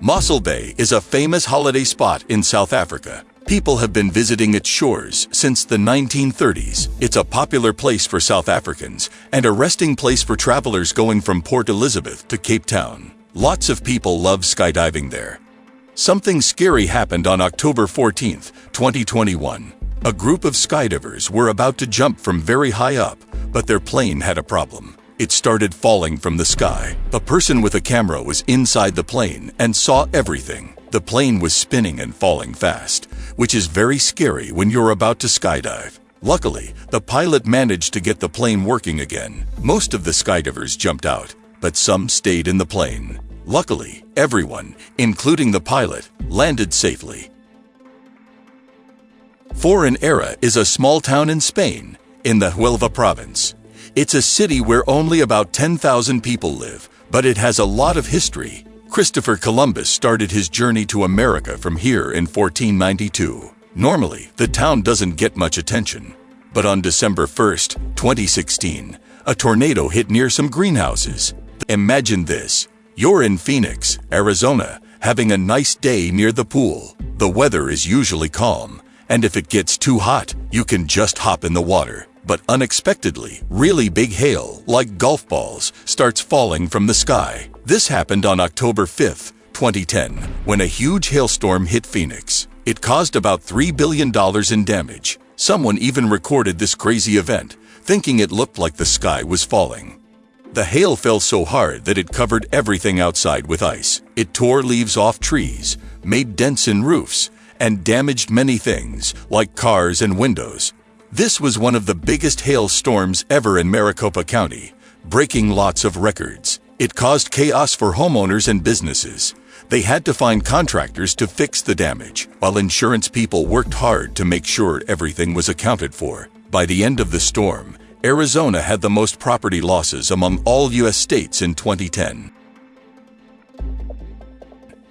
Mossel Bay is a famous holiday spot in South Africa. People have been visiting its shores since the 1930s. It's a popular place for South Africans and a resting place for travelers going from Port Elizabeth to Cape Town. Lots of people love skydiving there. Something scary happened on October 14, 2021. A group of skydivers were about to jump from very high up, but their plane had a problem. It started falling from the sky. A person with a camera was inside the plane and saw everything. The plane was spinning and falling fast, which is very scary when you're about to skydive. Luckily, the pilot managed to get the plane working again. Most of the skydivers jumped out, but some stayed in the plane. Luckily, everyone, including the pilot, landed safely. Forenera is a small town in Spain, in the Huelva province. It's a city where only about 10,000 people live, but it has a lot of history. Christopher Columbus started his journey to America from here in 1492. Normally, the town doesn't get much attention. But on December 1st, 2016, a tornado hit near some greenhouses. Imagine this. You're in Phoenix, Arizona, having a nice day near the pool. The weather is usually calm, and if it gets too hot, you can just hop in the water. But unexpectedly, really big hail, like golf balls, starts falling from the sky. This happened on October 5, 2010, when a huge hailstorm hit Phoenix. It caused about $3 billion in damage. Someone even recorded this crazy event, thinking it looked like the sky was falling. The hail fell so hard that it covered everything outside with ice. It tore leaves off trees, made dents in roofs, and damaged many things, like cars and windows. This was one of the biggest hail storms ever in Maricopa County, breaking lots of records. It caused chaos for homeowners and businesses. They had to find contractors to fix the damage, while insurance people worked hard to make sure everything was accounted for. By the end of the storm, Arizona had the most property losses among all U.S. states in 2010.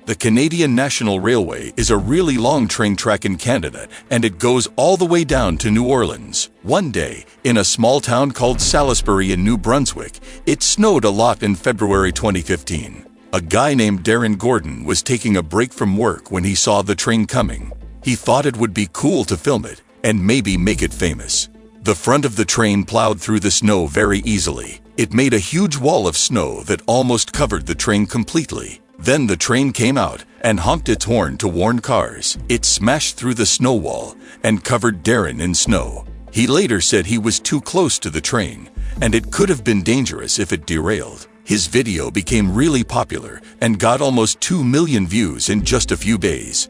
The Canadian National Railway is a really long train track in Canada, and it goes all the way down to New Orleans. One day, in a small town called Salisbury in New Brunswick, it snowed a lot in February 2015. A guy named Darren Gordon was taking a break from work when he saw the train coming. He thought it would be cool to film it, and maybe make it famous. The front of the train plowed through the snow very easily. It made a huge wall of snow that almost covered the train completely. Then the train came out and honked its horn to warn cars. It smashed through the snow wall and covered Darren in snow. He later said he was too close to the train, and it could have been dangerous if it derailed. His video became really popular and got almost 2 million views in just a few days.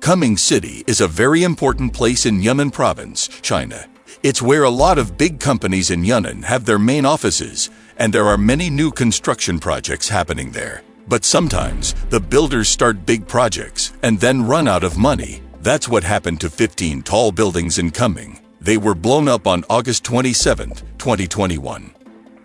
Kunming City is a very important place in Yunnan Province, China. It's where a lot of big companies in Yunnan have their main offices, and there are many new construction projects happening there. But sometimes, the builders start big projects and then run out of money. That's what happened to 15 tall buildings in Kunming. They were blown up on August 27, 2021.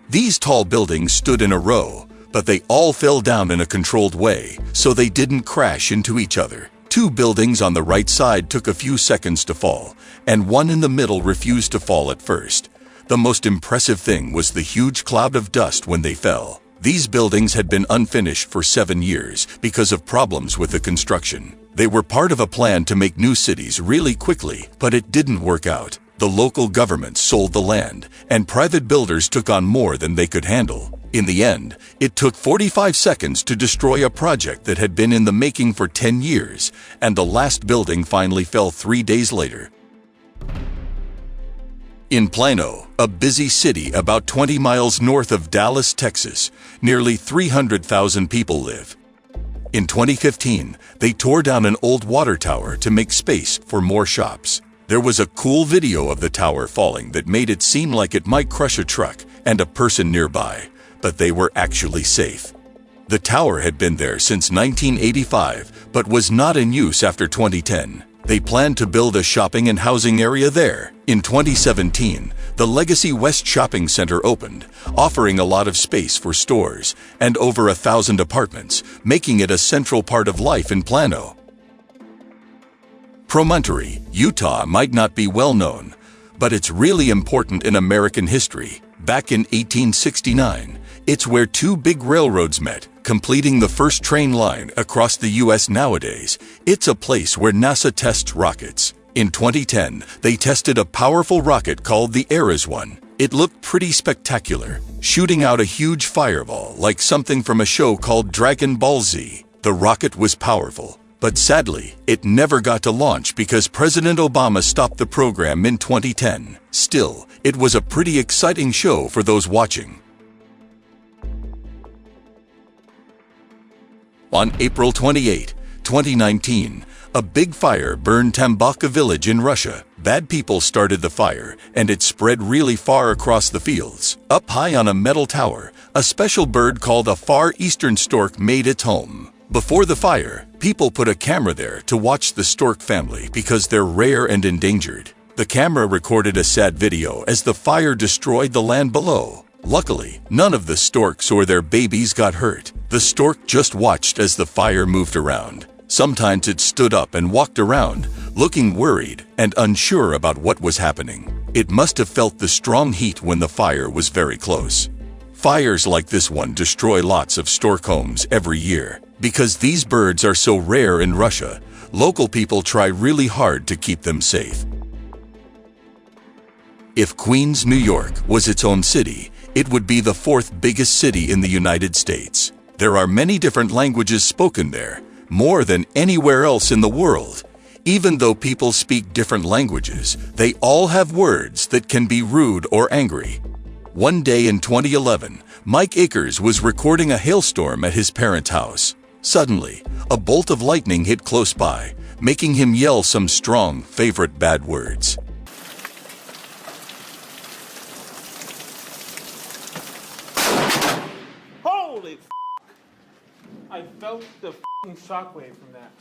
These tall buildings stood in a row, but they all fell down in a controlled way, so they didn't crash into each other. 2 buildings on the right side took a few seconds to fall, and one in the middle refused to fall at first. The most impressive thing was the huge cloud of dust when they fell. These buildings had been unfinished for 7 years because of problems with the construction. They were part of a plan to make new cities really quickly, but it didn't work out. The local government sold the land, and private builders took on more than they could handle. In the end, it took 45 seconds to destroy a project that had been in the making for 10 years, and the last building finally fell 3 days later. In Plano, a busy city about 20 miles north of Dallas, Texas, nearly 300,000 people live. In 2015, they tore down an old water tower to make space for more shops. There was a cool video of the tower falling that made it seem like it might crush a truck and a person nearby, but they were actually safe. The tower had been there since 1985, but was not in use after 2010. They planned to build a shopping and housing area there. In 2017, the Legacy West Shopping Center opened, offering a lot of space for stores and over 1,000 apartments, making it a central part of life in Plano. Promontory, Utah might not be well known, but it's really important in American history. Back in 1869, It's where two big railroads met, completing the first train line across the U.S. nowadays. It's a place where NASA tests rockets. In 2010, they tested a powerful rocket called the Ares 1. It looked pretty spectacular, shooting out a huge fireball like something from a show called Dragon Ball Z. The rocket was powerful, but sadly, it never got to launch because President Obama stopped the program in 2010. Still, it was a pretty exciting show for those watching. On April 28, 2019, a big fire burned Tambovka village in Russia. Bad people started the fire, and it spread really far across the fields. Up high on a metal tower, a special bird called a Far Eastern stork made its home. Before the fire, people put a camera there to watch the stork family because they're rare and endangered. The camera recorded a sad video as the fire destroyed the land below. Luckily, none of the storks or their babies got hurt. The stork just watched as the fire moved around. Sometimes it stood up and walked around, looking worried and unsure about what was happening. It must have felt the strong heat when the fire was very close. Fires like this one destroy lots of stork homes every year. Because these birds are so rare in Russia, local people try really hard to keep them safe. If Queens, New York was its own city, it would be the fourth biggest city in the United States. There are many different languages spoken there, more than anywhere else in the world. Even though people speak different languages, they all have words that can be rude or angry. One day in 2011, Mike Akers was recording a hailstorm at his parents' house. Suddenly, a bolt of lightning hit close by, making him yell some strong, favorite bad words. Holy f***! I felt the f***ing shockwave from that.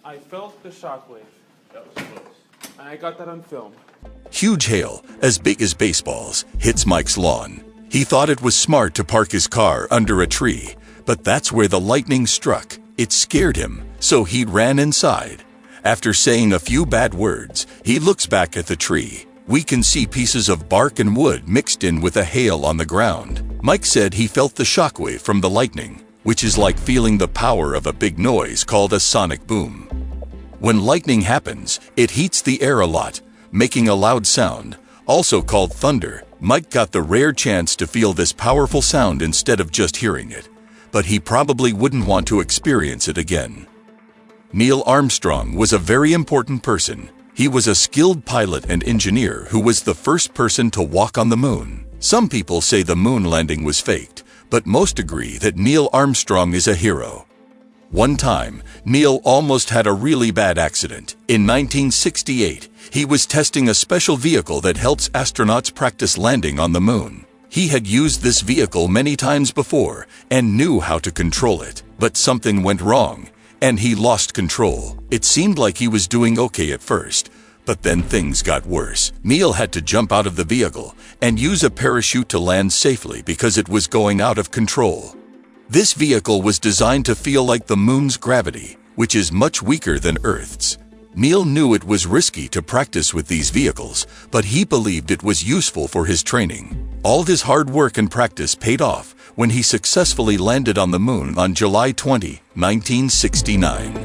I felt the shockwave. That was close. And I got that on film. Huge hail, as big as baseballs, hits Mike's lawn. He thought it was smart to park his car under a tree, but that's where the lightning struck. It scared him, so he ran inside. After saying a few bad words, he looks back at the tree. We can see pieces of bark and wood mixed in with the hail on the ground. Mike said he felt the shockwave from the lightning, which is like feeling the power of a big noise called a sonic boom. When lightning happens, it heats the air a lot, making a loud sound, also called thunder. Mike got the rare chance to feel this powerful sound instead of just hearing it, but he probably wouldn't want to experience it again. Neil Armstrong was a very important person. He was a skilled pilot and engineer who was the first person to walk on the moon. Some people say the moon landing was faked, but most agree that Neil Armstrong is a hero. One time, Neil almost had a really bad accident. In 1968, he was testing a special vehicle that helps astronauts practice landing on the moon. He had used this vehicle many times before and knew how to control it, but something went wrong, and he lost control. It seemed like he was doing okay at first, but then things got worse. Neil had to jump out of the vehicle and use a parachute to land safely because it was going out of control. This vehicle was designed to feel like the moon's gravity, which is much weaker than Earth's. Neil knew it was risky to practice with these vehicles, but he believed it was useful for his training. All his hard work and practice paid off when he successfully landed on the moon on July 20, 1969.